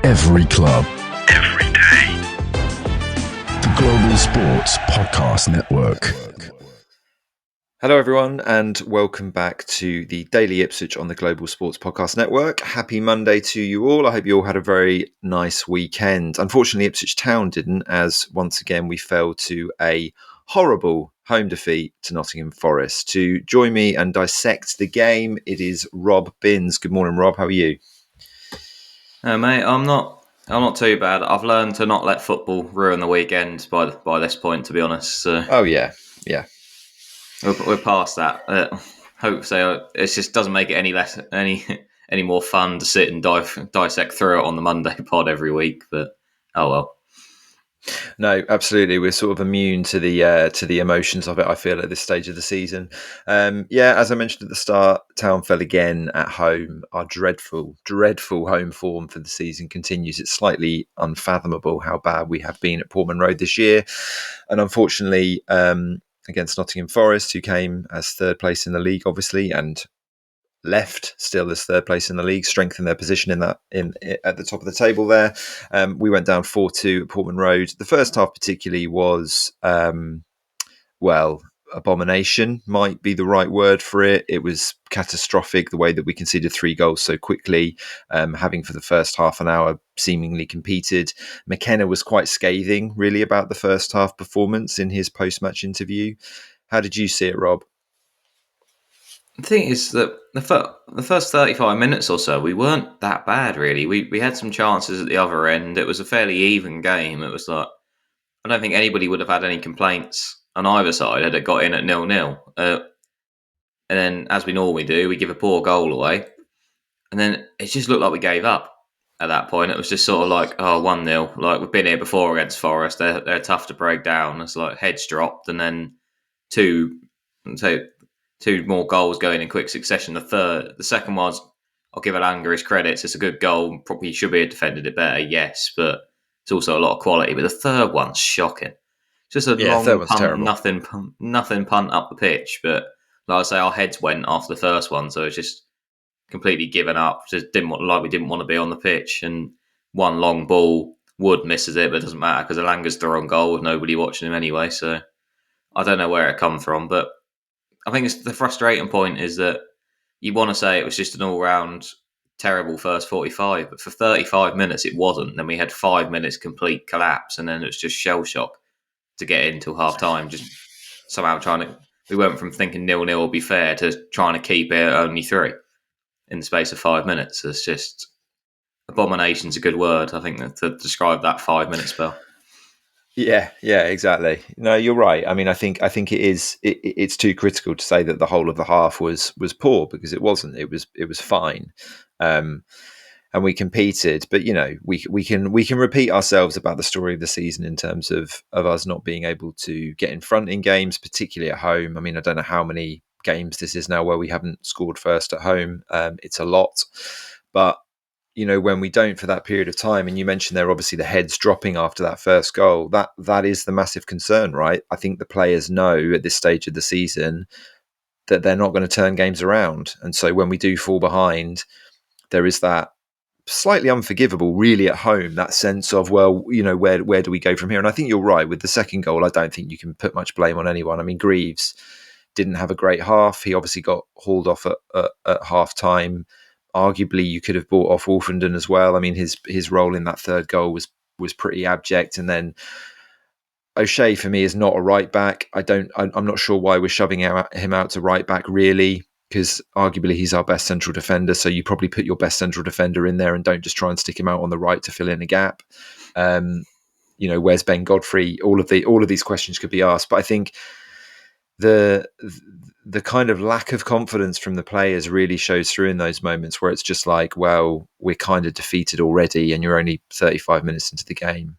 Every club. Every day. The Global Sports Podcast Network. Hello everyone and welcome back to the Daily Ipswich on the Global Sports Podcast Network. Happy Monday to you all. I hope you all had a very nice weekend. Unfortunately, Ipswich Town didn't, as once again we fell to a horrible home defeat to Nottingham Forest. To join me and dissect the game, it is Rob Binns. Good morning, Rob. How are you? Mate, I'm not too bad. I've learned to not let football ruin the weekend by this point, to be honest. So Oh yeah. we're past that. Hope so. It just doesn't make it any more fun to sit and dissect through it on the Monday pod every week. But oh well. No, absolutely. We're sort of immune to the emotions of it, I feel, at this stage of the season. As I mentioned at the start, Town fell again at home. Our dreadful home form for the season continues. It's slightly unfathomable how bad we have been at Portman Road this year. And unfortunately, against Nottingham Forest, who came as third place in the league, obviously, and left still as third place in the league, strengthened their position at the top of the table there. We went down 4-2 at Portman Road. The first half particularly was, abomination might be the right word for it. It was catastrophic the way that we conceded 3 goals so quickly, having for the first half an hour seemingly competed. McKenna was quite scathing really about the first half performance in his post-match interview. How did you see it, Rob? The thing is that the first 35 minutes or so, we weren't that bad, really. We had some chances at the other end. It was a fairly even game. It was like, I don't think anybody would have had any complaints on either side had it got in at 0-0. And then, as we normally do, we give a poor goal away. And then it just looked like we gave up at that point. It was just sort of like, 1-0. Like, we've been here before against Forest. They're tough to break down. It's like heads dropped and then two more goals going in quick succession. The second was, I'll give Alanga his credits. It's a good goal. Probably should be defended it better, yes, but it's also a lot of quality. But the third one's shocking. Just a long punt, nothing punt up the pitch. But like I say, our heads went after the first one, so it's just completely given up. Just we didn't want to be on the pitch. And one long ball, Wood misses it, but it doesn't matter because Alanga's through on goal with nobody watching him anyway. So I don't know where it come from, but I think the frustrating point is that you want to say it was just an all-round terrible first 45, but for 35 minutes it wasn't. Then we had 5 minutes complete collapse, and then it was just shell shock to get in till half-time. Just somehow we went from thinking 0-0 will be fair to trying to keep it at only 3 in the space of 5 minutes. It's just, abomination's a good word, I think, to describe that 5-minute spell. Yeah, exactly. No, you're right. I mean, I think it's too critical to say that the whole of the half was poor, because it wasn't. It was fine, and we competed. But we can repeat ourselves about the story of the season in terms of us not being able to get in front in games, particularly at home. I mean, I don't know how many games this is now where we haven't scored first at home. It's a lot, but when we don't for that period of time, and you mentioned there obviously the heads dropping after that first goal, that is the massive concern, right? I think the players know at this stage of the season that they're not going to turn games around. And so when we do fall behind, there is that slightly unforgivable, really, at home, that sense of, well, where do we go from here? And I think you're right. With the second goal, I don't think you can put much blame on anyone. I mean, Greaves didn't have a great half. He obviously got hauled off at half time. Arguably, you could have bought off Wolfenden as well. I mean, his role in that third goal was pretty abject. And then O'Shea, for me, is not a right back. I'm not sure why we're shoving him out to right back, really, because arguably he's our best central defender. So you probably put your best central defender in there and don't just try and stick him out on the right to fill in a gap. Where's Ben Godfrey? All of these questions could be asked, but I think the kind of lack of confidence from the players really shows through in those moments where it's just like, well, we're kind of defeated already, and you're only 35 minutes into the game.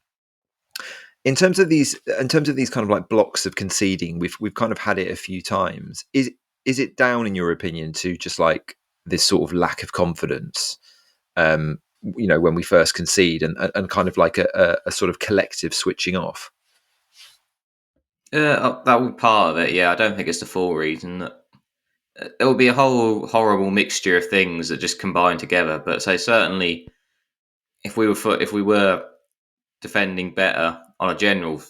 In terms of these kind of like blocks of conceding, we've kind of had it a few times. Is it down, in your opinion, to just like this sort of lack of confidence? When we first concede, and kind of like a sort of collective switching off. That would be part of it. Yeah, I don't think it's the full reason. It will be a whole horrible mixture of things that just combine together. But say certainly if we were defending better on a general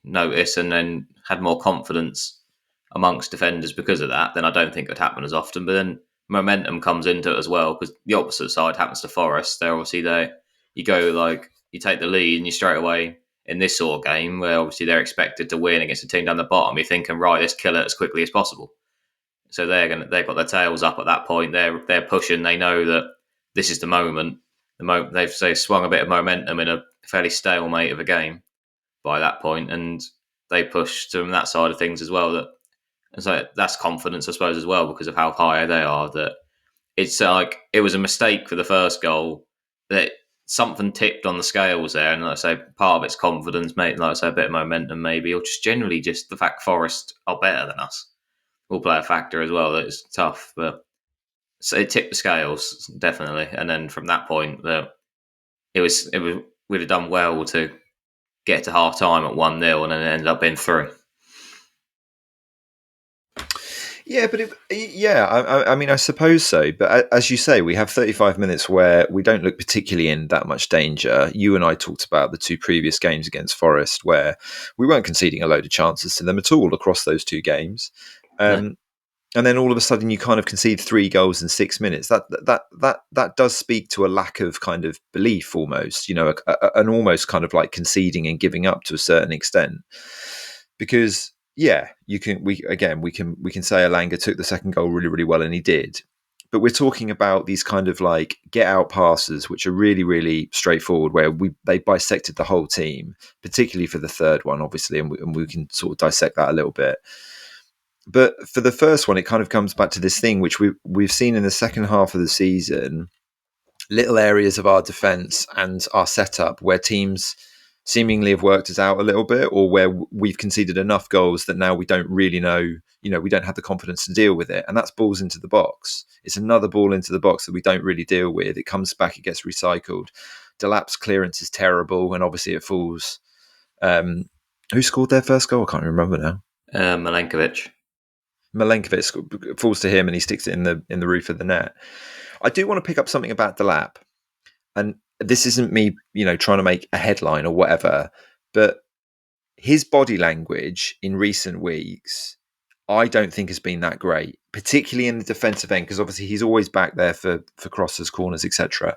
notice and then had more confidence amongst defenders because of that, then I don't think it would happen as often. But then momentum comes into it as well, because the opposite side happens to Forest. They're obviously you go like you take the lead and you straight away in this sort of game where obviously they're expected to win against a team down the bottom. You're thinking, right, let's kill it as quickly as possible. So they've got their tails up at that point. They're pushing. They know that this is the moment. They've swung a bit of momentum in a fairly stalemate of a game by that point, and they push from that side of things as well. That's confidence, I suppose, as well, because of how high they are. That it's like it was a mistake for the first goal, that something tipped on the scales there, and like I say, part of it's confidence, mate. Like I say, a bit of momentum, maybe, or just generally just the fact Forest are better than us will play a factor as well. That it's tough, but so it tipped the scales definitely. And then from that point, we'd have done well to get to half time at 1-0, and then it ended up being 3. Yeah, but I mean, I suppose so. But as you say, we have 35 minutes where we don't look particularly in that much danger. You and I talked about the 2 previous games against Forest where we weren't conceding a load of chances to them at all across those 2 games. No. And then all of a sudden you kind of concede 3 goals in 6 minutes. That does speak to a lack of kind of belief almost, an almost kind of like conceding and giving up to a certain extent. Because we can say Elanga took the second goal really, really well, and he did. But we're talking about these kind of like get out passes, which are really, really straightforward, where they bisected the whole team, particularly for the third one, obviously, and we can sort of dissect that a little bit. But for the first one, it kind of comes back to this thing which we've seen in the second half of the season, little areas of our defence and our setup where teams seemingly have worked us out a little bit, or where we've conceded enough goals that now we don't really know, we don't have the confidence to deal with it. And that's balls into the box. It's another ball into the box that we don't really deal with. It comes back, it gets recycled. Delap's clearance is terrible, and obviously it falls. Who scored their first goal? I can't remember now. Milenkovic falls to him, and he sticks it in the roof of the net. I do want to pick up something about Delap, and this isn't me, trying to make a headline or whatever, but his body language in recent weeks, I don't think has been that great, particularly in the defensive end, because obviously he's always back there for crosses, corners, etc.,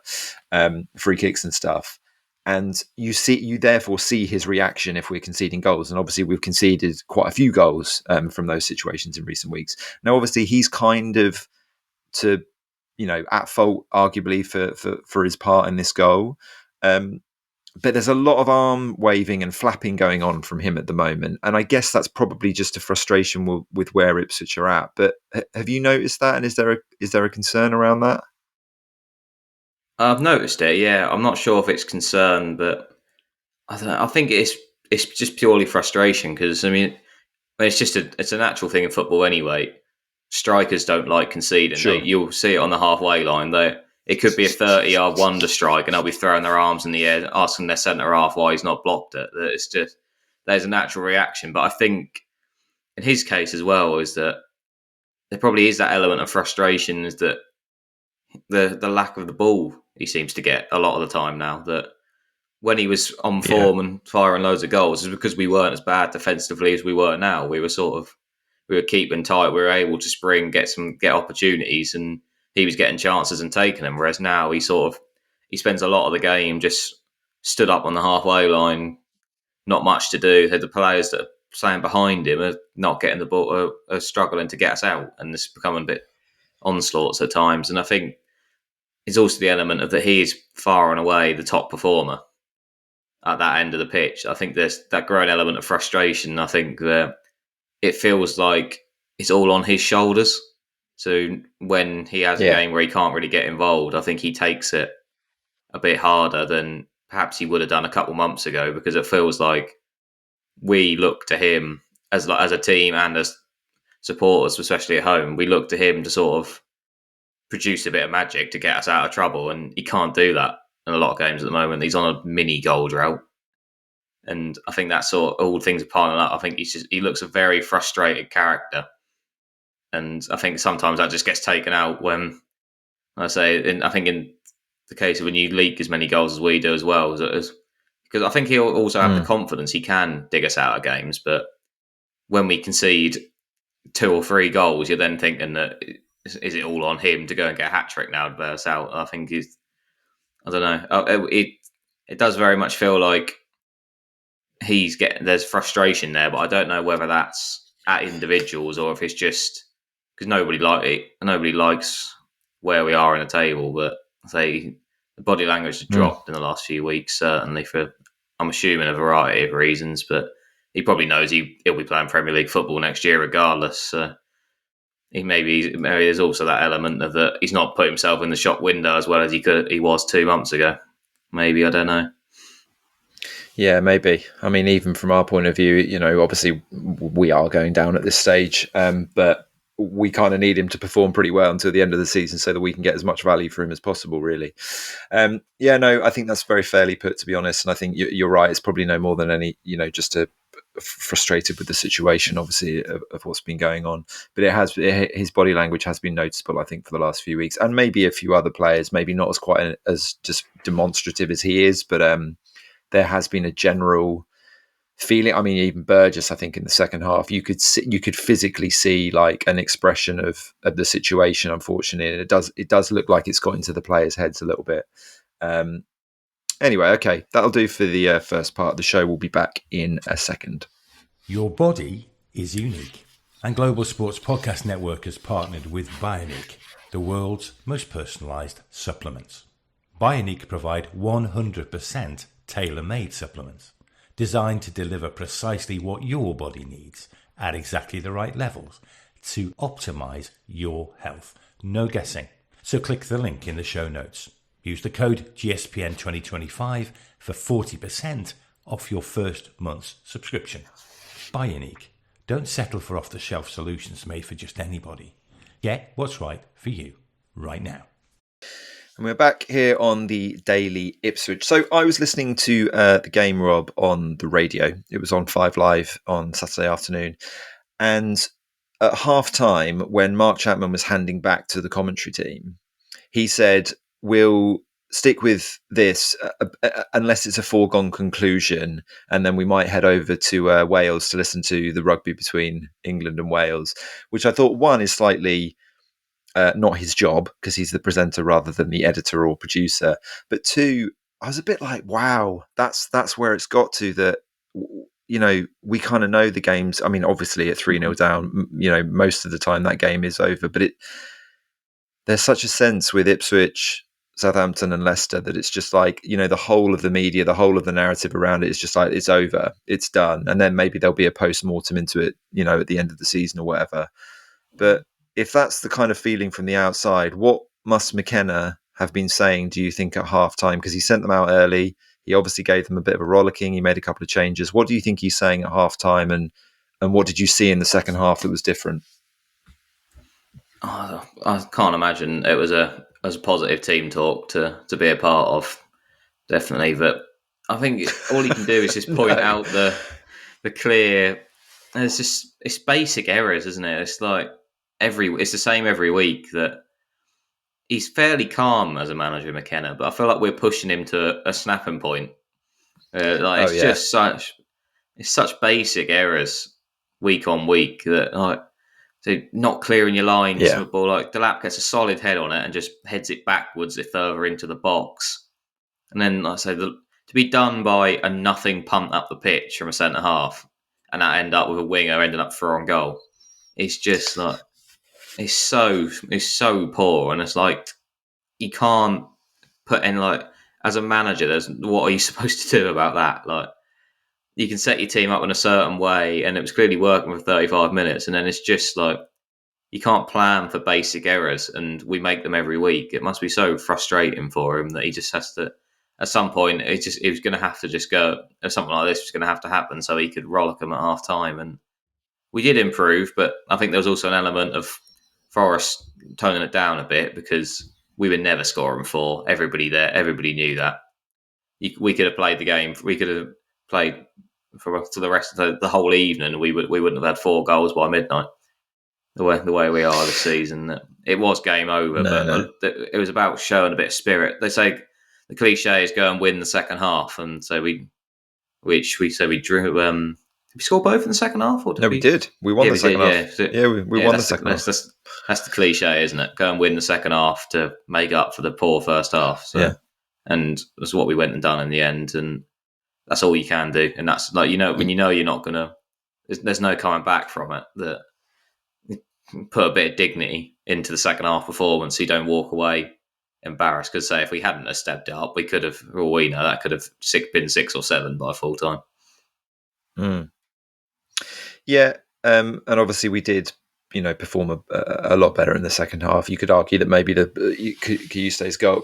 free kicks and stuff. And you therefore see his reaction if we're conceding goals. And obviously we've conceded quite a few goals from those situations in recent weeks. Now, obviously he's kind of at fault, arguably, for his part in this goal. But there's a lot of arm waving and flapping going on from him at the moment. And I guess that's probably just a frustration with where Ipswich are at. But have you noticed that? And is there a concern around that? I've noticed it, yeah. I'm not sure if it's concern, but I don't know. I think it's just purely frustration, because, I mean, it's a natural thing in football anyway. Strikers don't like conceding. Sure. You'll see it on the halfway line. It could be a 30-yard wonder strike, and they'll be throwing their arms in the air, asking their centre half why he's not blocked it. It's just, there's a natural reaction. But I think in his case as well is that there probably is that element of frustration, is that the lack of the ball he seems to get a lot of the time now. That when he was on form and firing loads of goals, is because we weren't as bad defensively as we were now. We were keeping tight. We were able to spring, get opportunities, and he was getting chances and taking them. Whereas now he spends a lot of the game just stood up on the halfway line, not much to do. The players that are playing behind him are not getting the ball, are struggling to get us out, and this is becoming a bit onslaughts at times. And I think it's also the element of that he is far and away the top performer at that end of the pitch. I think there's that growing element of frustration. I think that it feels like it's all on his shoulders. So when he has a game where he can't really get involved, I think he takes it a bit harder than perhaps he would have done a couple months ago, because it feels like we look to him as a team and as supporters, especially at home. We look to him to sort of produce a bit of magic to get us out of trouble, and he can't do that in a lot of games at the moment. He's on a mini goal drought. And I think that's all things are piling up. I think he looks a very frustrated character. And I think sometimes that just gets taken out when, I think in the case of when you leak as many goals as we do as well. Because I think he'll also have the confidence he can dig us out of games. But when we concede 2 or 3 goals, you're then thinking that is it all on him to go and get a hat trick now to bear us out? I think I don't know. It does very much feel like there's frustration there, but I don't know whether that's at individuals or if it's just because nobody likes where we are in the table. But the body language has dropped in the last few weeks, certainly for I'm assuming a variety of reasons. But he probably knows he'll be playing Premier League football next year regardless. Maybe there's also that element of that he's not put himself in the shop window as well as he was 2 months ago. Maybe, I don't know. Yeah, maybe. I mean, even from our point of view, obviously we are going down at this stage, but we kind of need him to perform pretty well until the end of the season so that we can get as much value for him as possible, really. I think that's very fairly put, to be honest. And I think you're right. It's probably no more than any, just frustrated with the situation, obviously, of what's been going on. But his body language has been noticeable, I think, for the last few weeks. And maybe a few other players, maybe not as just demonstrative as he is, but there has been a general feeling. I mean, even Burgess, I think in the second half, you could physically see like an expression of the situation, unfortunately. And it does look like it's got into the players' heads a little bit. Anyway, okay, that'll do for the first part of the show. We'll be back in a second. Your body is unique. And Global Sports Podcast Network has partnered with Bionic, the world's most personalised supplements. Bionic provide 100% tailor-made supplements designed to deliver precisely what your body needs at exactly the right levels to optimize your health. No guessing. So click the link in the show notes. Use the code GSPN2025 for 40% off your first month's subscription. Bionic. Don't settle for off-the-shelf solutions made for just anybody. Get what's right for you right now. And we're back here on the Daily Ipswich. So I was listening to the game, Rob, on the radio. It was on 5 Live on Saturday afternoon. And at half-time, when Mark Chapman was handing back to the commentary team, he said, we'll stick with this unless it's a foregone conclusion, and then we might head over to Wales to listen to the rugby between England and Wales, which I thought, one, is slightly... not his job because he's the presenter rather than the editor or producer. But 2, I was a bit like, wow, that's where it's got to, that, we kind of know the games. I mean, obviously at 3-0 down, most of the time that game is over, but there's such a sense with Ipswich, Southampton and Leicester that it's just like, the whole of the media, the whole of the narrative around it is just like, it's over, it's done. And then maybe there'll be a post-mortem into it, at the end of the season or whatever. But if that's the kind of feeling from the outside, what must McKenna have been saying, do you think, at half-time? Because he sent them out early. He obviously gave them a bit of a rollicking. He made a couple of changes. What do you think he's saying at half-time? And what did you see in the second half that was different? Oh, I can't imagine it was a positive team talk to be a part of, definitely. But I think all he can do is just point out the clear... It's basic errors, isn't it? It's like... it's the same every week, that he's fairly calm as a manager, McKenna, but I feel like we're pushing him to a snapping point. Just such basic errors week on week that so not clearing your lines. Yeah. Ball, like Delap gets a solid head on it and just heads it backwards further into the box, and then like I say, to be done by a nothing punt up the pitch from a centre half, and that end up with a winger ending up throwing goal. It's just like. It's so poor, and it's like you can't put in as a manager. What are you supposed to do about that? Like you can set your team up in a certain way, and it was clearly working for 35 minutes, and then it's just like you can't plan for basic errors, and we make them every week. It must be so frustrating for him that he just has to. At some point, it was going to have to just go. Something like this was going to have to happen so he could rollick them at half time, and we did improve, but I think there was also an element of Forest toning it down a bit because we were never scoring 4. Everybody knew that. We could have played the game. We could have played for the rest of the whole evening. We wouldn't have had 4 goals by midnight. the way we are this season. That it was game over, No. It was about showing a bit of spirit. They say the cliche is go and win the second half, and so we drew. Did we score both in the second half, or did No, we did. We won the second half. Yeah, We won the second half. That's the cliche, isn't it? Go and win the second half to make up for the poor first half. So, yeah. And that's what we went and done in the end, and that's all you can do. And that's like when you're not gonna. There's no coming back from it. That put a bit of dignity into the second half performance. So you don't walk away embarrassed. Because say if we hadn't have stepped it up, we could have. Well, we know that could have been 6 or 7 by full time. Yeah, and obviously we did, perform a lot better in the second half. You could argue that maybe the Kiyuste's goal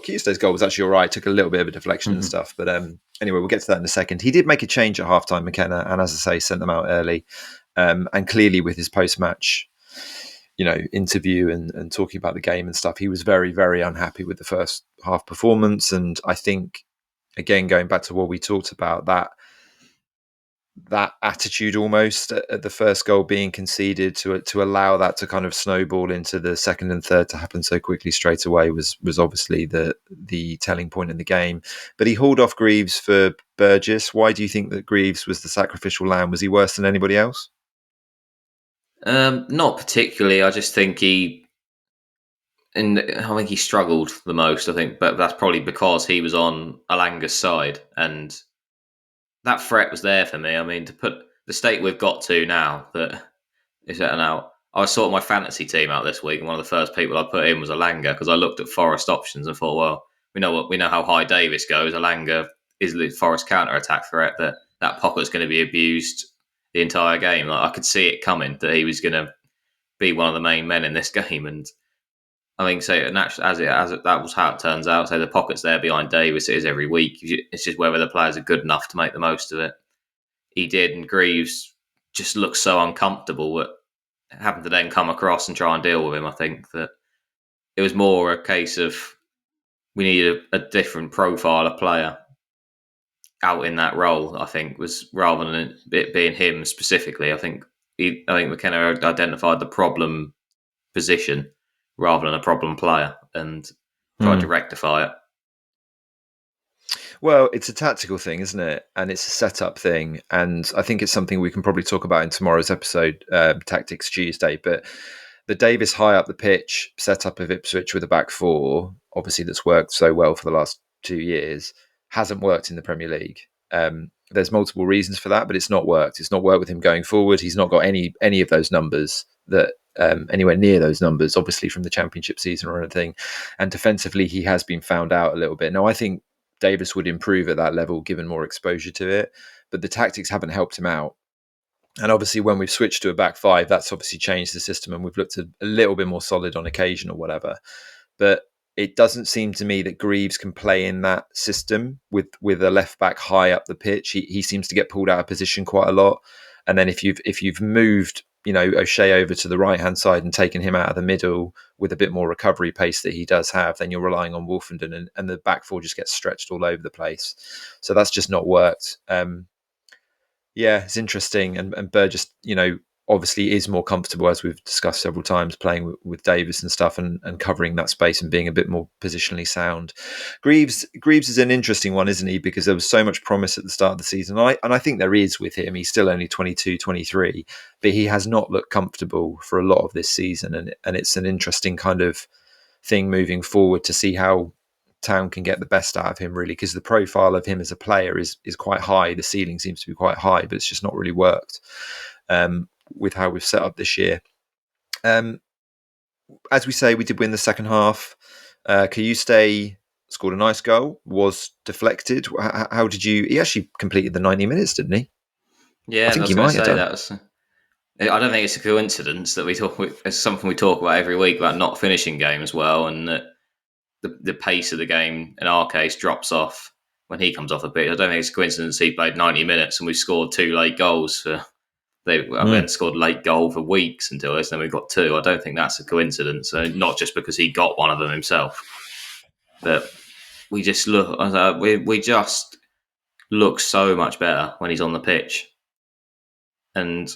was actually all right. Took a little bit of a deflection and stuff, but anyway, we'll get to that in a second. He did make a change at halftime, McKenna, and as I say, sent them out early, and clearly with his post-match, interview and talking about the game and stuff, he was very, very unhappy with the first half performance. And I think, again, going back to what we talked about, that attitude almost at the first goal being conceded to allow that to kind of snowball into the second and third to happen so quickly straight away was obviously the telling point in the game. But he hauled off Greaves for Burgess. Why do you think that Greaves was the sacrificial lamb? Was he worse than anybody else? Not particularly. I just think he struggled the most. I think, but that's probably because he was on Alanga's side, and that threat was there for me. I mean, to put the state we've got to now, that is that now. I sorted my fantasy team out this week, and one of the first people I put in was Alanga because I looked at Forest options and thought, well, we know how high Davies goes. Alanga is the Forest counter attack threat that pocket's going to be abused the entire game. Like, I could see it coming that he was going to be one of the main men in this game, and I think that was how it turns out. So the pocket's there behind Davies. It is every week. It's just whether the players are good enough to make the most of it. He did, and Greaves just looked so uncomfortable that having to then come across and try and deal with him. I think that it was more a case of we needed a different profile of player out in that role. I think was rather than it being him specifically. I think McKenna identified the problem position rather than a problem player and tried to rectify it. Well, it's a tactical thing, isn't it? And it's a setup thing. And I think it's something we can probably talk about in tomorrow's episode, Tactics Tuesday. But the Davies high up the pitch setup of Ipswich with a back four, obviously that's worked so well for the last 2 years, hasn't worked in the Premier League. There's multiple reasons for that, but it's not worked. It's not worked with him going forward. He's not got any of those numbers that anywhere near those numbers, obviously from the Championship season or anything. And defensively, he has been found out a little bit. Now, I think Davies would improve at that level given more exposure to it, but the tactics haven't helped him out. And obviously, when we've switched to a back five, that's obviously changed the system, and we've looked a little bit more solid on occasion or whatever. But it doesn't seem to me that Greaves can play in that system with a left back high up the pitch. He seems to get pulled out of position quite a lot. And then if you've moved, O'Shea over to the right hand side and taken him out of the middle with a bit more recovery pace that he does have, then you're relying on Wolfenden, and the back four just gets stretched all over the place. So that's just not worked. Yeah, it's interesting. And Burgess, obviously is more comfortable, as we've discussed several times, playing with Davies and stuff and covering that space and being a bit more positionally sound. Greaves is an interesting one, isn't he? Because there was so much promise at the start of the season. And I think there is with him. He's still only 22, 23, but he has not looked comfortable for a lot of this season. And it's an interesting kind of thing moving forward to see how Town can get the best out of him, really, because the profile of him as a player is quite high. The ceiling seems to be quite high, but it's just not really worked with how we've set up this year. As we say, we did win the second half. Kiyuste scored a nice goal, was deflected. How did you... He actually completed the 90 minutes, didn't he? Yeah, I think he might have done. I don't think it's a coincidence that it's something we talk about every week about not finishing games well, and that the pace of the game, in our case, drops off when he comes off the pitch. I don't think it's a coincidence he played 90 minutes and we scored 2 late goals. They haven't scored a late goal for weeks until this, and then we got 2. I don't think that's a coincidence. Not just because he got one of them himself, but we just look so much better when he's on the pitch. And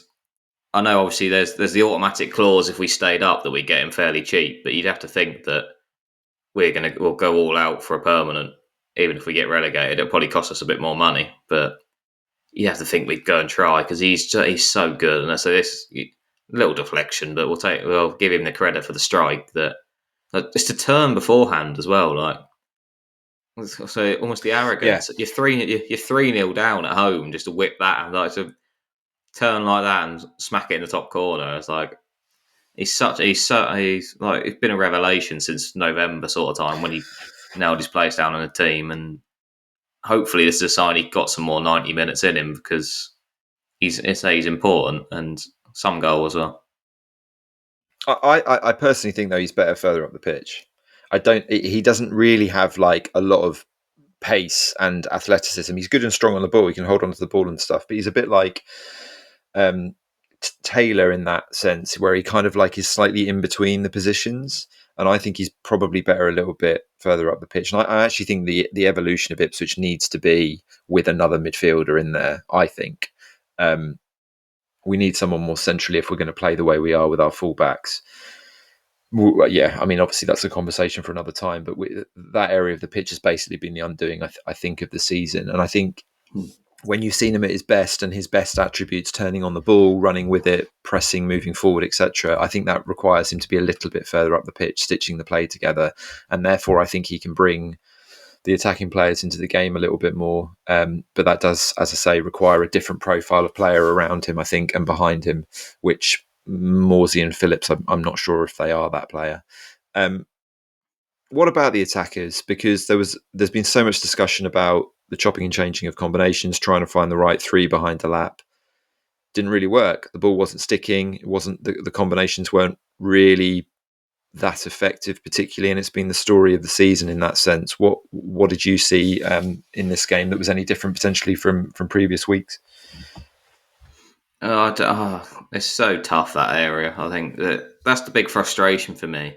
I know obviously there's the automatic clause if we stayed up that we get him fairly cheap, but you'd have to think that we'll go all out for a permanent, even if we get relegated. It'll probably cost us a bit more money, but you have to think we'd go and try because he's so good. And so this little deflection, but we'll give him the credit for the strike that just to turn beforehand as well, like. So almost the arrogance. Yeah. You're 3-0 down at home just to whip that and like to turn like that and smack it in the top corner. It's like he's like it's been a revelation since November sort of time when he nailed his place down on the team, and hopefully this is a sign he got some more 90 minutes in him because he's important and some goal as well. I personally think though he's better further up the pitch. He doesn't really have like a lot of pace and athleticism. He's good and strong on the ball. He can hold on to the ball and stuff, but he's a bit like Taylor in that sense, where he kind of like is slightly in between the positions. And I think he's probably better a little bit further up the pitch. And I actually think the evolution of Ipswich needs to be with another midfielder in there. I think we need someone more centrally if we're going to play the way we are with our fullbacks. Yeah, I mean, obviously that's a conversation for another time, but that area of the pitch has basically been the undoing, I think, of the season. And I think when you've seen him at his best and his best attributes, turning on the ball, running with it, pressing, moving forward, etc., I think that requires him to be a little bit further up the pitch, stitching the play together. And therefore, I think he can bring the attacking players into the game a little bit more. But that does, as I say, require a different profile of player around him, I think, and behind him, which Morsey and Phillips, I'm not sure if they are that player. What about the attackers? Because there's been so much discussion about the chopping and changing of combinations, trying to find the right three behind the lap. Didn't really work. The ball wasn't sticking. It wasn't the combinations weren't really that effective, particularly, and it's been the story of the season in that sense. What did you see in this game that was any different potentially from previous weeks? It's so tough, that area. I think that's the big frustration for me.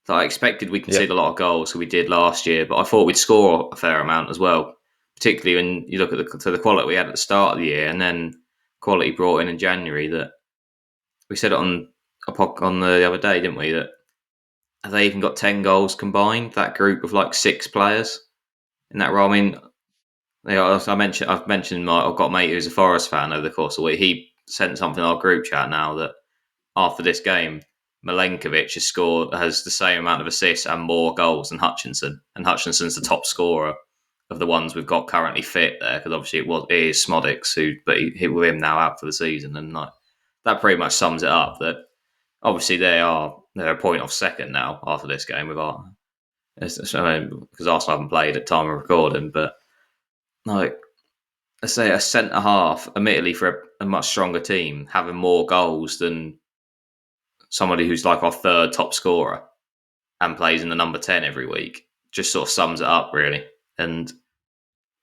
So I expected we concede a lot of goals, so we did last year, but I thought we'd score a fair amount as well, particularly when you look at the quality we had at the start of the year and then quality brought in January. That we said it on the other day, didn't we, that have they even got 10 goals combined, that group of like 6 players in that role? I mean, I've mentioned I've got a mate who's a Forest fan over the course of the week. He sent something in our group chat now that after this game, Milenkovic has the same amount of assists and more goals than Hutchinson, and Hutchinson's the top scorer of the ones we've got currently fit there, because obviously it is Smodics but he with him now out for the season, and like that pretty much sums it up. That obviously they're a point off second now after this game because Arsenal haven't played at time of recording, but like let's say a centre half, admittedly for a much stronger team, having more goals than somebody who's like our third top scorer and plays in the number 10 every week, just sort of sums it up really. And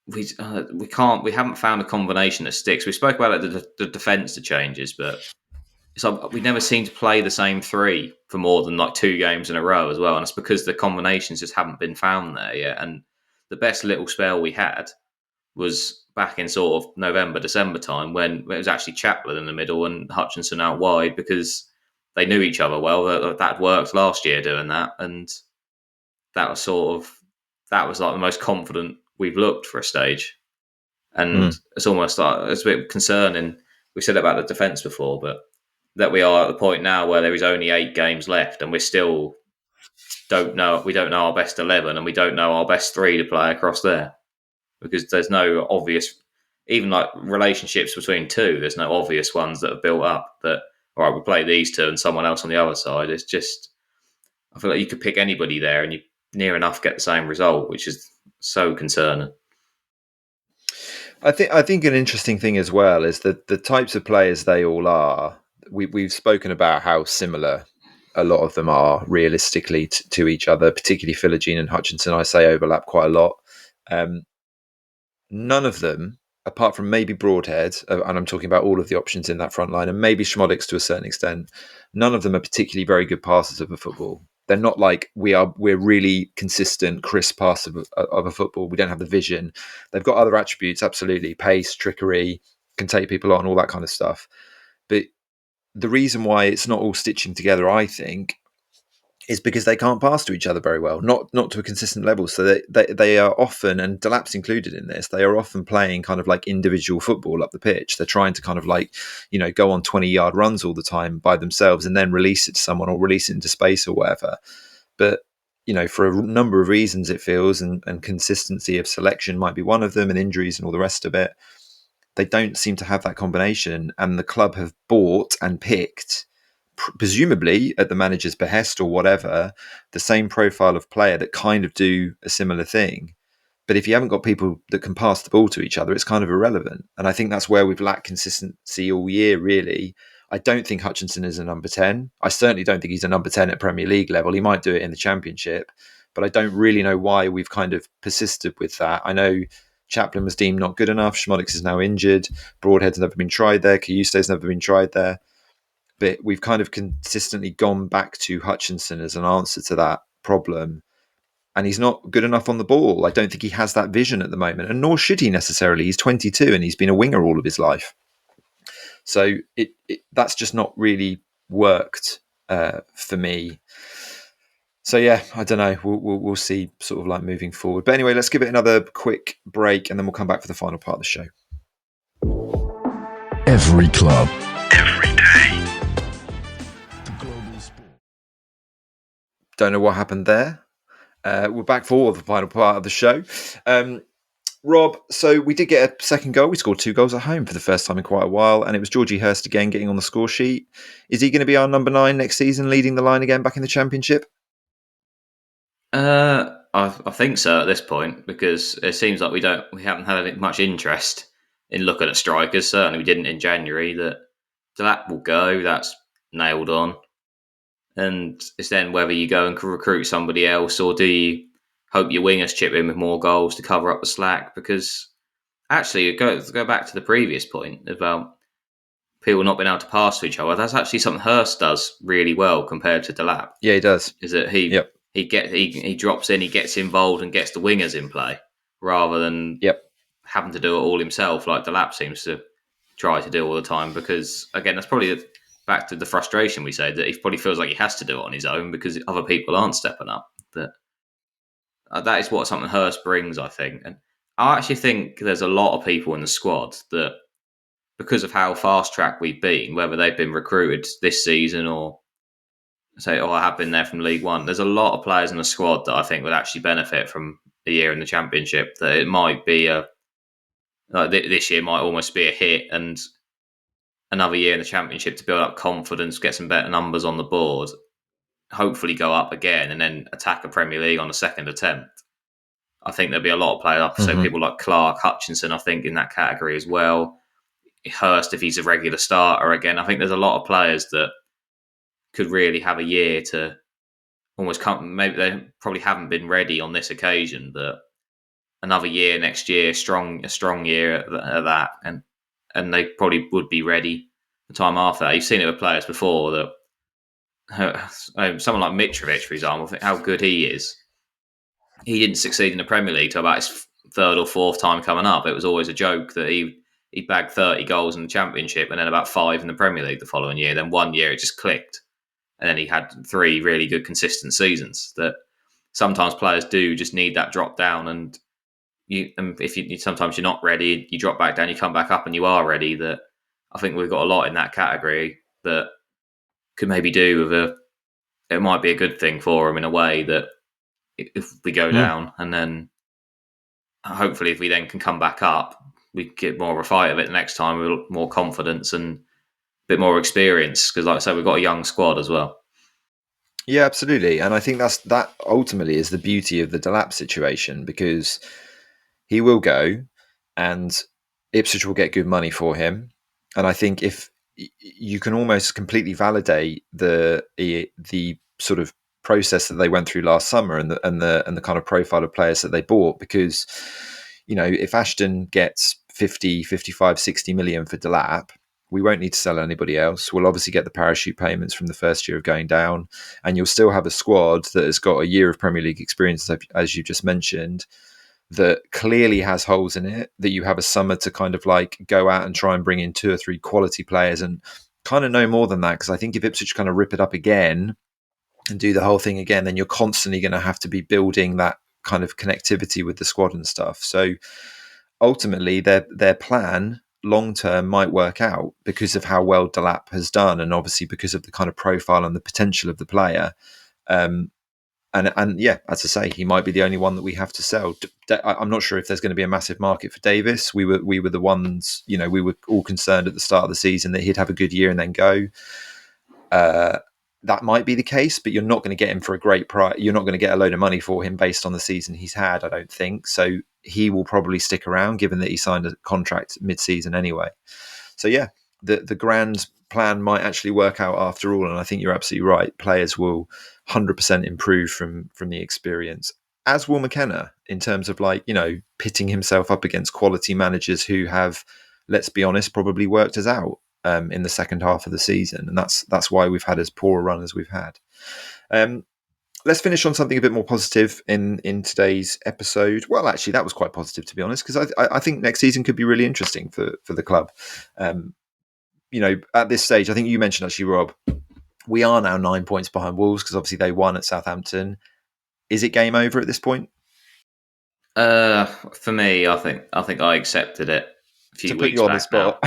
we haven't found a combination that sticks. We spoke about the defence, the changes, but it's like we never seem to play the same three for more than like 2 games in a row as well. And it's because the combinations just haven't been found there yet. And the best little spell we had was back in sort of November, December time when it was actually Chaplin in the middle and Hutchinson out wide, because they knew each other well. That worked last year doing that, and that was like the most confident we've looked for a stage. And it's almost like it's a bit concerning. We said about the defence before, but that we are at the point now where there is only 8 games left, and we still don't know. We don't know our best 11, and we don't know our best 3 to play across there, because there's no obvious, even like relationships between 2. There's no obvious ones that have built up that, all right, we'll play these 2 and someone else on the other side. It's just, I feel like you could pick anybody there and you near enough get the same result, which is so concerning. I think an interesting thing as well is that the types of players they all are. We've spoken about how similar a lot of them are realistically to each other, particularly Philogene and Hutchinson. I say overlap quite a lot. None of them, apart from maybe Broadhead, and I'm talking about all of the options in that front line, and maybe Schmodics to a certain extent, none of them are particularly very good passers of a football. They're not like we're really consistent, crisp pass of a football. We don't have the vision. They've got other attributes, absolutely. Pace, trickery, can take people on, all that kind of stuff. But the reason why it's not all stitching together, I think, is because they can't pass to each other very well, not to a consistent level. So they are often, and Delap's included in this, they are often playing kind of like individual football up the pitch. They're trying to kind of like, go on 20-yard runs all the time by themselves and then release it to someone or release it into space or whatever. But, for a number of reasons, it feels, and consistency of selection might be one of them, and injuries and all the rest of it, they don't seem to have that combination. And the club have bought and picked, presumably at the manager's behest or whatever, the same profile of player that kind of do a similar thing. But if you haven't got people that can pass the ball to each other, it's kind of irrelevant. And I think that's where we've lacked consistency all year, really. I don't think Hutchinson is a number 10. I certainly don't think he's a number 10 at Premier League level. He might do it in the Championship, but I don't really know why we've kind of persisted with that. I know Chaplin was deemed not good enough. Schmodix is now injured. Broadhead's never been tried there. Cayuste's never been tried there. But we've kind of consistently gone back to Hutchinson as an answer to that problem. And he's not good enough on the ball. I don't think he has that vision at the moment, and nor should he necessarily. He's 22 and he's been a winger all of his life. So that's just not really worked for me. So yeah, I don't know. We'll see sort of like moving forward. But anyway, let's give it another quick break and then we'll come back for the final part of the show. Every club, every day. The global sport. Don't know what happened there. We're back for the final part of the show. Rob, so we did get a second goal. We scored 2 goals at home for the first time in quite a while, and it was Georgie Hurst again getting on the score sheet. Is he going to be our number 9 next season, leading the line again back in the Championship? I think so at this point, because it seems like we haven't had much interest in looking at strikers. Certainly we didn't in January. That will go. That's nailed on. And it's then whether you go and recruit somebody else, or do you hope your wingers chip in with more goals to cover up the slack? Because actually, go back to the previous point about people not being able to pass to each other. That's actually something Hurst does really well compared to Delap. Yeah, he does. Is that he drops in, he gets involved and gets the wingers in play rather than having to do it all himself like Delap seems to try to do all the time. Because again, that's probably back to the frustration we say, that he probably feels like he has to do it on his own because other people aren't stepping up. That is what something Hurst brings, I think. And I actually think there's a lot of people in the squad that, because of how fast track we've been, whether they've been recruited this season or I have been there from League One, there's a lot of players in the squad that I think would actually benefit from a year in the Championship. That it might be this year might almost be a hit, and another year in the Championship to build up confidence, get some better numbers on the board, hopefully go up again, and then attack a Premier League on a second attempt. I think there'll be a lot of players. So people like Clark, Hutchinson, I think in that category as well. Hurst, if he's a regular starter again, I think there's a lot of players that could really have a year to almost come. Maybe they probably haven't been ready on this occasion, but another year next year, a strong year at that, and they probably would be ready the time after that. You've seen it with players before that. Someone like Mitrovic, for example, think how good he is. He didn't succeed in the Premier League till about his 3rd or 4th time coming up. It was always a joke that he bagged 30 goals in the Championship and then about 5 in the Premier League the following year. Then one year it just clicked. And then he had 3 really good consistent seasons. That sometimes players do just need that drop down, and if sometimes you're not ready, you drop back down, you come back up, and you are ready. That I think we've got a lot in that category that could maybe do with it might be a good thing for him in a way, that if we go down and then hopefully if we then can come back up, we get more of a fight of it the next time with more confidence and a bit more experience. Because like I said, we've got a young squad as well. Yeah, absolutely. And I think that ultimately is the beauty of the Delap situation, because he will go and Ipswich will get good money for him. And I think if you can almost completely validate the sort of process that they went through last summer and the kind of profile of players that they bought, because if Ashton gets 50, 55, 60 million for Delap, we won't need to sell anybody else. We'll obviously get the parachute payments from the first year of going down, and you'll still have a squad that has got a year of Premier League experience, as you just mentioned, that clearly has holes in it, that you have a summer to kind of like go out and try and bring in 2 or 3 quality players and kind of no more than that, because I think if Ipswich kind of rip it up again and do the whole thing again, then you're constantly going to have to be building that kind of connectivity with the squad and stuff. So ultimately, their plan long term might work out because of how well Delap has done, and obviously because of the kind of profile and the potential of the player. And yeah, as I say, he might be the only one that we have to sell. I'm not sure if there's going to be a massive market for Davis. We were the ones, we were all concerned at the start of the season that he'd have a good year and then go. That might be the case, but you're not going to get him for a great price. You're not going to get a load of money for him based on the season he's had, I don't think. So he will probably stick around, given that he signed a contract mid-season anyway. So yeah, the grand plan might actually work out after all, and I think you're absolutely right. Players will 100% improve from the experience, as will McKenna, in terms of pitting himself up against quality managers who have, let's be honest, probably worked us out in the second half of the season, and that's why we've had as poor a run as we've had. Let's finish on something a bit more positive in today's episode. Well, actually, that was quite positive, to be honest, because I think next season could be really interesting for the club. At this stage, I think you mentioned, actually, Rob, we are now 9 points behind Wolves because obviously they won at Southampton. Is it game over at this point? For me, I think I accepted it a few weeks back now.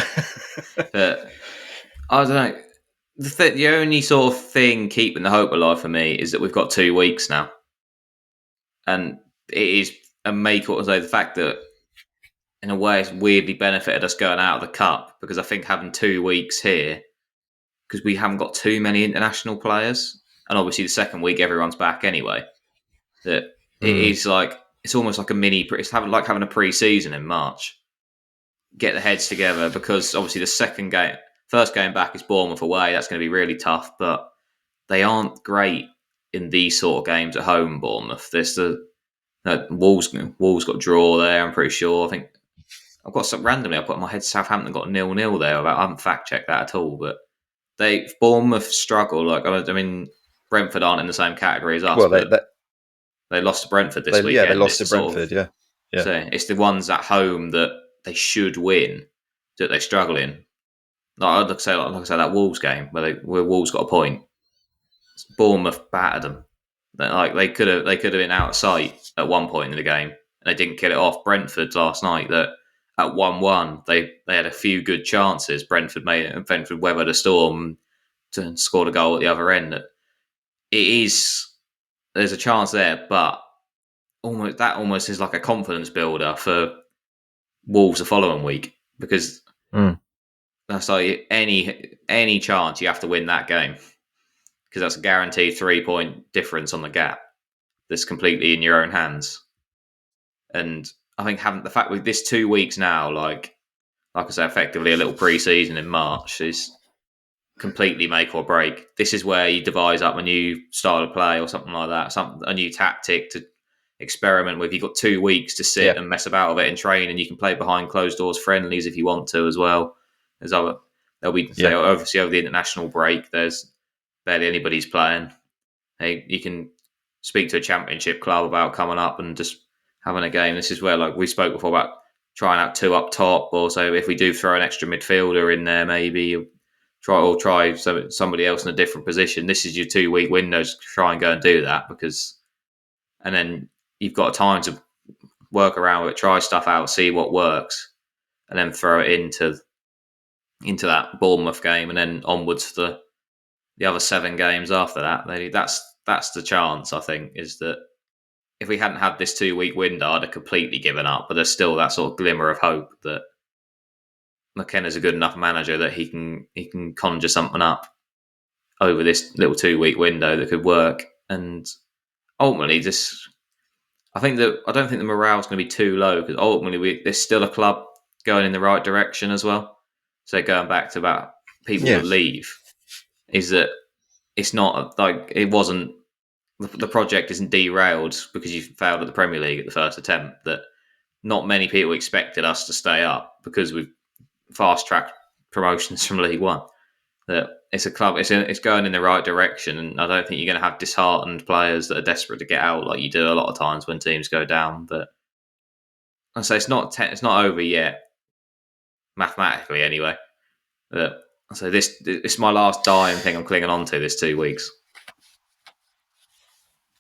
But I don't know. The only sort of thing keeping the hope alive for me is that we've got 2 weeks now, and it is a make or say the fact that in a way it's weirdly benefited us going out of the cup, because I think having 2 weeks here, because we haven't got too many international players, and obviously the second week everyone's back anyway. That it is it's almost like a mini. It's like having a pre-season in March. Get the heads together, because obviously the first game back is Bournemouth away. That's going to be really tough, but they aren't great in these sort of games at home. Bournemouth. There's Wolves got a draw there. I'm pretty sure. I think I've got some randomly. I put in my head Southampton got 0-0 there. I haven't fact checked that at all, but Bournemouth struggle. Brentford aren't in the same category as us. Well, they lost to Brentford this weekend. Yeah, they lost to Brentford. Yeah. So it's the ones at home that they should win that they struggle in. Like I say, that Wolves game where Wolves got a point. Bournemouth battered them. They could have been out of sight at one point in the game, and they didn't kill it off. Brentford last night, that at 1-1, they had a few good chances. Brentford weathered a storm and scored a goal at the other end. There's a chance there, but almost is like a confidence builder for Wolves the following week, because that's like any chance you have to win that game, because that's a guaranteed 3-point difference on the gap that's completely in your own hands. And I think having the fact with this 2 weeks now, like I say, effectively a little pre-season in March, is completely make or break. This is where you devise up a new style of play or something like that, a new tactic to experiment with. You've got 2 weeks to sit and mess about with it and train, and you can play behind closed doors friendlies if you want to as well. There'll be obviously over the international break, there's barely anybody's playing. You can speak to a championship club about coming up and just having a game. This is where, like we spoke before, about trying out 2 up top, or so if we do throw an extra midfielder in there, maybe try somebody else in a different position. This is your 2 week window to try and go and do that, and then you've got time to work around with it, try stuff out, see what works, and then throw it into that Bournemouth game, and then onwards to the other 7 games after that. That's the chance, I think, is that if we hadn't had this 2 week window, I'd have completely given up. But there's still that sort of glimmer of hope that McKenna's a good enough manager that he can conjure something up over this little 2 week window that could work. And ultimately, I don't think the morale's going to be too low, because ultimately there's still a club going in the right direction as well. So going back to about people that leave, is that it's not like it wasn't. The project isn't derailed because you failed at the Premier League at the first attempt. That not many people expected us to stay up because we've fast-tracked promotions from League One. That it's a club, it's going in the right direction, and I don't think you're going to have disheartened players that are desperate to get out like you do a lot of times when teams go down. But I say it's not over yet, mathematically anyway. That So this is my last dying thing I'm clinging on to this 2 weeks.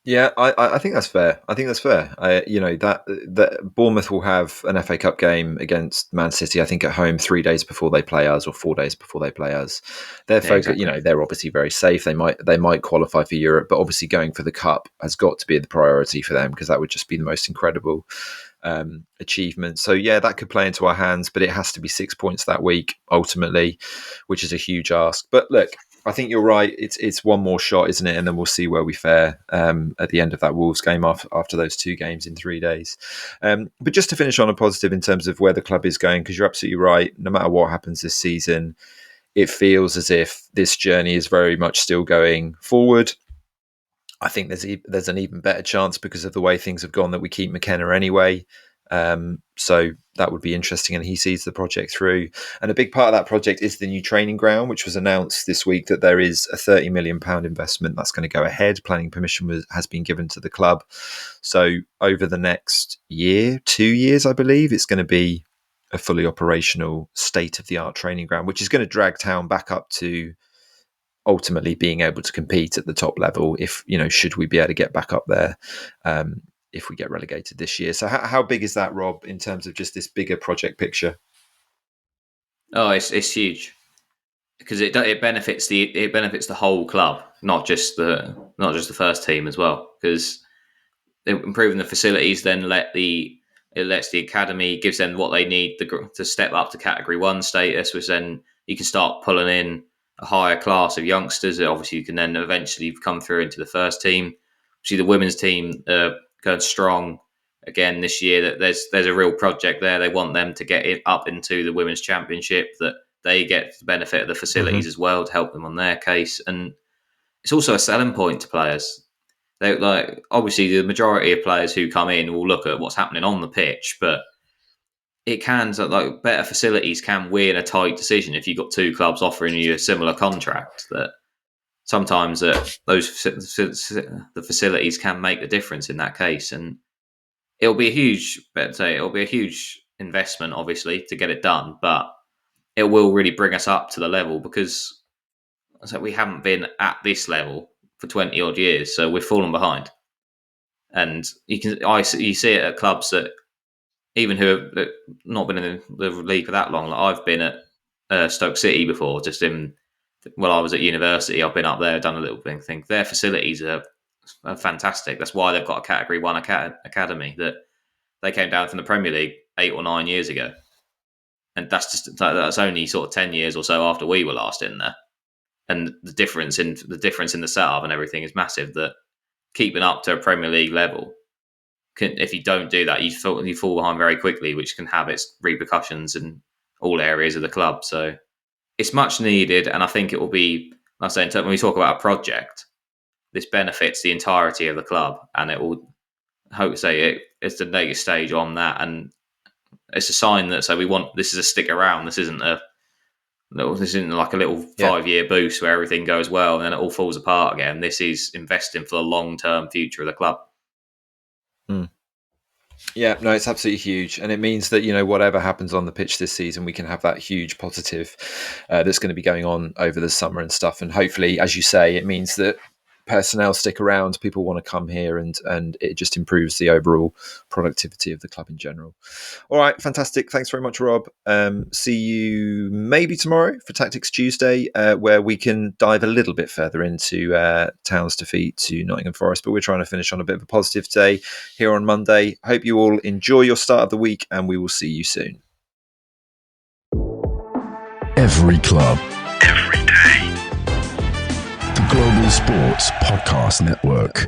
Yeah, I think that's fair. I think that's fair. That Bournemouth will have an FA Cup game against Man City, I think, at home 3 days before they play us, or 4 days before they play us. Their focus, exactly. they're obviously very safe. They might qualify for Europe, but obviously going for the cup has got to be the priority for them, because that would just be the most incredible achievement. So yeah, that could play into our hands, but it has to be 6 points that week ultimately, which is a huge ask. But look, I think you're right. It's one more shot, isn't it? And then we'll see where we fare at the end of that Wolves game after those 2 games in 3 days. But just to finish on a positive in terms of where the club is going, because you're absolutely right. No matter what happens this season, it feels as if this journey is very much still going forward. I think there's an even better chance, because of the way things have gone, that we keep McKenna anyway. So that would be interesting, and he sees the project through. And a big part of that project is the new training ground, which was announced this week that there is a £30 million investment that's going to go ahead. Planning permission has been given to the club. So over the next 2 years, I believe, it's going to be a fully operational, state-of-the-art training ground, which is going to drag Town back up to ultimately being able to compete at the top level, if should we be able to get back up there, if we get relegated this year. So how big is that, Rob, in terms of just this bigger project picture? Oh, it's huge, because it benefits the whole club, not just the first team as well, because improving the facilities then lets the academy, gives them what they need to step up to Category 1 status, which then you can start pulling in a higher class of youngsters. Obviously, you can then eventually come through into the first team. See, the women's team going strong again this year. That there's a real project there. They want them to get it up into the women's championship, that they get the benefit of the facilities as well to help them on their case. And it's also a selling point to players. They obviously the majority of players who come in will look at what's happening on the pitch, but it can, better facilities can win a tight decision if you've got 2 clubs offering you a similar contract. That sometimes the facilities can make the difference in that case, and it'll be a huge investment, obviously, to get it done, but it will really bring us up to the level, because we haven't been at this level for 20 odd years, so we've fallen behind. And you see it at clubs that, even who have not been in the league for that long. I've been at Stoke City before, while I was at university. I've been up there, done a little thing. Their facilities are fantastic. That's why they've got a Category 1 academy, that they came down from the Premier League 8 or 9 years ago. And that's only sort of 10 years or so after we were last in there. And the difference in the setup and everything is massive, that keeping up to a Premier League level, if you don't do that, you fall behind very quickly, which can have its repercussions in all areas of the club. So it's much needed, and I think it will be, like I say, when we talk about a project, this benefits the entirety of the club, and it will, it's the latest stage on that, and it's a sign that we want this is a stick around. This isn't like a little 5-year boost where everything goes well and then it all falls apart again. This is investing for the long-term future of the club. Yeah, no, it's absolutely huge. And it means that, whatever happens on the pitch this season, we can have that huge positive that's going to be going on over the summer and stuff. And hopefully, as you say, it means that personnel stick around, people want to come here, and it just improves the overall productivity of the club in general. All right, fantastic. Thanks very much, Rob. See you maybe tomorrow for Tactics Tuesday, where we can dive a little bit further into Town's defeat to Nottingham Forest. But we're trying to finish on a bit of a positive day here on Monday. Hope you all enjoy your start of the week, and we will see you soon. Every club, every day. The Global Sports Podcast Network.